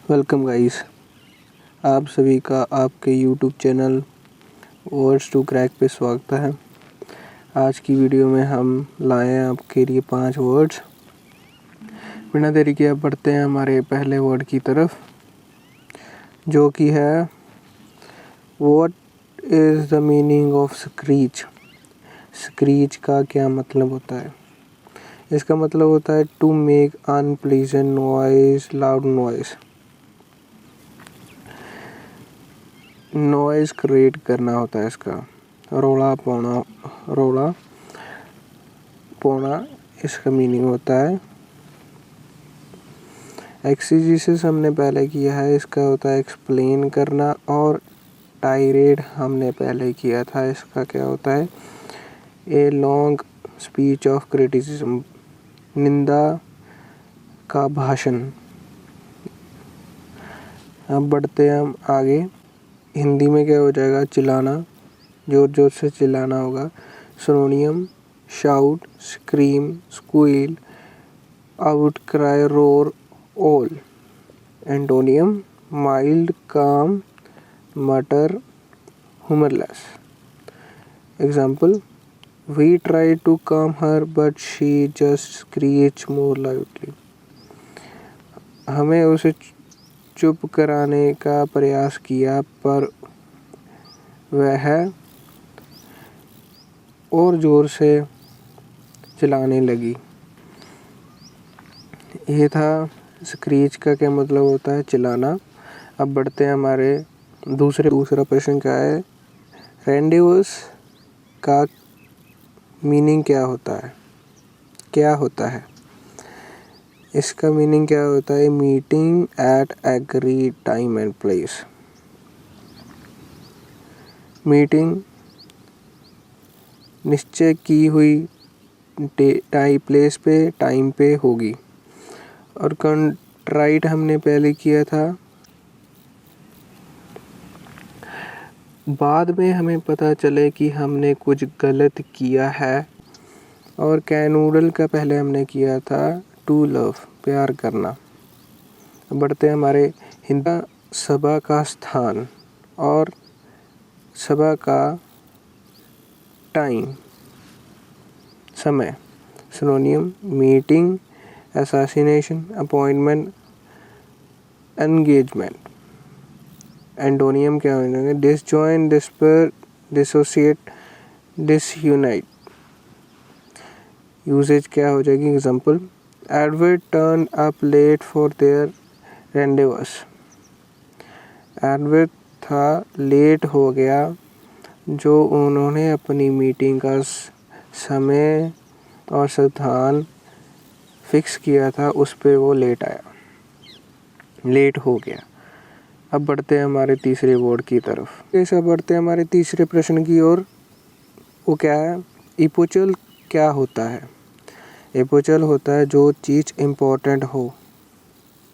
Welcome guys, आप सभी का आपके YouTube channel Words to Crack पे स्वागत है। आज की वीडियो में हम लाए हैं आपके लिए 5 वर्ड्स। बिना देरी के अब बढ़ते हैं हमारे पहले वर्ड की तरफ, जो कि है what is the meaning of screech. Screech का क्या मतलब होता है? इसका मतलब होता है to make unpleasant noise, loud noise. Noise create करना होता है इसका, रोला पोना इसका मीनिंग होता है। एक्सीजेसिस हमने पहले किया है, इसका होता है एक्सप्लेन करना, और टायरेड हमने पहले किया था, इसका क्या होता है? A long speech of criticism, निंदा का भाषण। अब बढ़ते हैं हम आगे। हिंदी में क्या हो जाएगा? चिल्लाना, जोर जोर से चिल्लाना होगा। सिनोनियम shout, scream, squeal, out cry, roar, all. Antonym mild, काम, मटर, humorless. Example, we tried to calm her but she just screeched more loudly. हमें उसे चुप कराने का प्रयास किया पर वह और ज़ोर से चिल्लाने लगी। ये था स्क्रीच का क्या मतलब होता है? चिल्लाना। अब बढ़ते हैं हमारे दूसरा प्रश्न क्या है? रेंडेवस का मीनिंग क्या होता है? इसका मीनिंग क्या होता है? Meeting at agreed time and place. Meeting निश्चय की हुई प्लेस पे, टाइम पे होगी। और कंट्राइट हमने पहले किया था। बाद में हमें पता चले कि हमने कुछ गलत किया है। और कैनूडल का पहले हमने किया था टू लव, प्यार करना। बढ़ते हैं हमारे हिंदी सभा का स्थान और सभा का टाइम, समय। Synonym meeting, assassination, appointment, engagement. Antonym क्या हो जाएगा? Disjoin, disperse, dissociate, disunite. Usage क्या हो जाएगी? Example, Edward turn up late for their rendezvous. Edward था, लेट हो गया, जो उन्होंने अपनी मीटिंग का समय और स्थान फिक्स किया था, उस पे वो लेट हो गया। अब बढ़ते हैं हमारे तीसरे वर्ड की तरफ। ऐसा बढ़ते हैं हमारे तीसरे प्रश्न की ओर। वो क्या है? इपोचल क्या होता है? इपोचल होता है जो चीज़ इम्पोर्टेंट हो,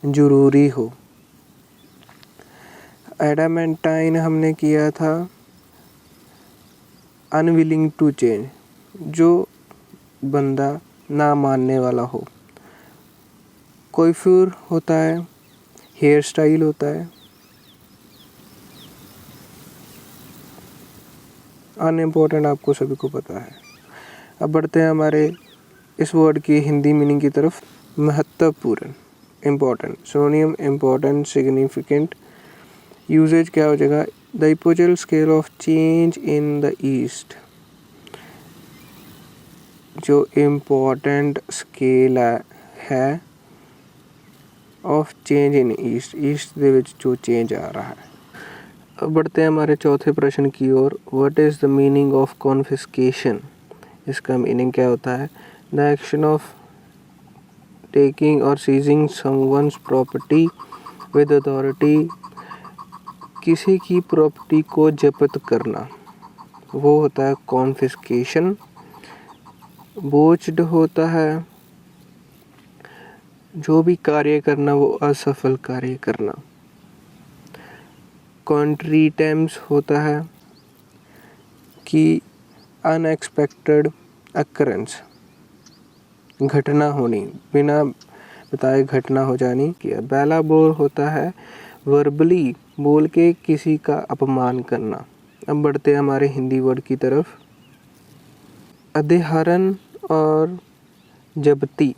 ज़रूरी हो। एडामेंटाइन हमने किया था अनविलिंग टू चेंज, जो बंदा ना मानने वाला हो। कोइफ्यूर होता है हेयर स्टाइल होता है। अनइम्पोर्टेंट आपको सभी को पता है। अब बढ़ते हैं हमारे इस वर्ड की हिंदी मीनिंग की तरफ। महत्वपूर्ण, important. Synonym important, significant. Usage क्या हो जाएगा? The epochal scale of change in the east, जो इम्पोर्टेंट स्केल है ऑफ चेंज इन ईस्ट ਦੇ ਵਿੱਚ जो चेंज आ रहा है। अब बढ़ते हैं हमारे चौथे प्रश्न की ओर। What is the meaning of confiscation? इसका मीनिंग क्या होता है? द एक्शन ऑफ टेकिंग और seizing someone's property with authority, किसी की प्रॉपर्टी को जब्त करना, वो होता है कॉन्फिस्केशन। बोच्ड होता है जो भी कार्य करना, वो असफल कार्य करना। कॉन्ट्रीटेम्स होता है कि अनएक्सपेक्टेड अकरेंस, घटना होनी, बिना बताए घटना हो जानी किया। बेला बोर होता है वर्बली बोल के किसी का अपमान करना। अब बढ़ते हैं हमारे हिंदी वर्ड की तरफ। अधिहरण और जब्ती,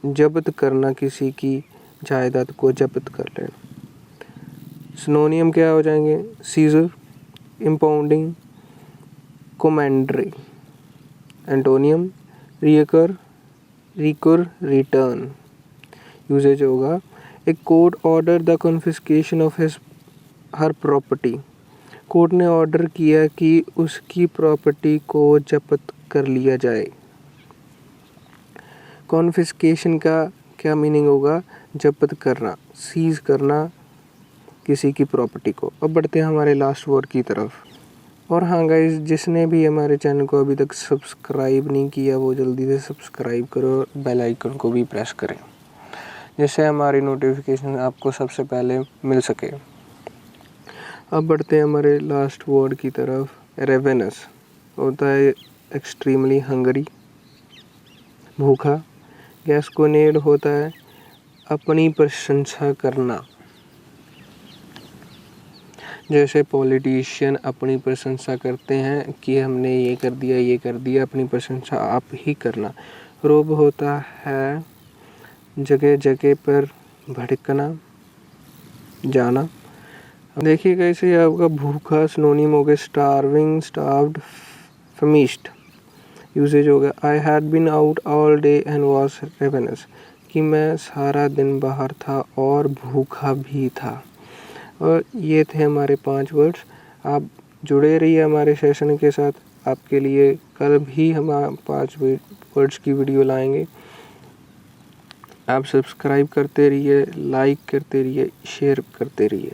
जब्त करना, किसी की जायदाद को जब्त कर लेना। सिनोनियम क्या हो जाएंगे? Seizure, impounding, commandeering. Antonym recur, recur, return. Usage होगा a court order the confiscation of his her property. Court ने ऑर्डर किया कि उसकी प्रॉपर्टी को जब्त कर लिया जाए। कॉन्फिस्केशन का क्या मीनिंग होगा? जब्त करना, सीज करना किसी की प्रॉपर्टी को। अब बढ़ते हैं हमारे लास्ट वर्ड की तरफ। और हाँ गाइस, जिसने भी हमारे चैनल को अभी तक सब्सक्राइब नहीं किया वो जल्दी से सब्सक्राइब करो, बेल आइकन को भी प्रेस करें जिससे हमारी नोटिफिकेशन आपको सबसे पहले मिल सके। अब बढ़ते हैं हमारे लास्ट वर्ड की तरफ। रेवेनस होता है एक्सट्रीमली हंगरी, भूखा। गैस्कोनेड होता है अपनी प्रशंसा करना, जैसे पॉलिटिशियन अपनी प्रशंसा करते हैं कि हमने ये कर दिया, ये कर दिया, अपनी प्रशंसा आप ही करना। रोब होता है जगह जगह पर भड़कना, जाना। देखिए कैसे आपका भूखा सिनोनिम हो गया स्टार्विंग, स्टार्व्ड, फमिश्ड। यूसेज हो गया I had been out all day and was ravenous, कि मैं सारा दिन बाहर था और भूखा भी था। और ये थे हमारे 5 वर्ड्स। आप जुड़े रहिए हमारे सेशन के साथ। आपके लिए कल भी हम 5 वर्ड्स की वीडियो लाएंगे। आप सब्सक्राइब करते रहिए, लाइक करते रहिए, शेयर करते रहिए।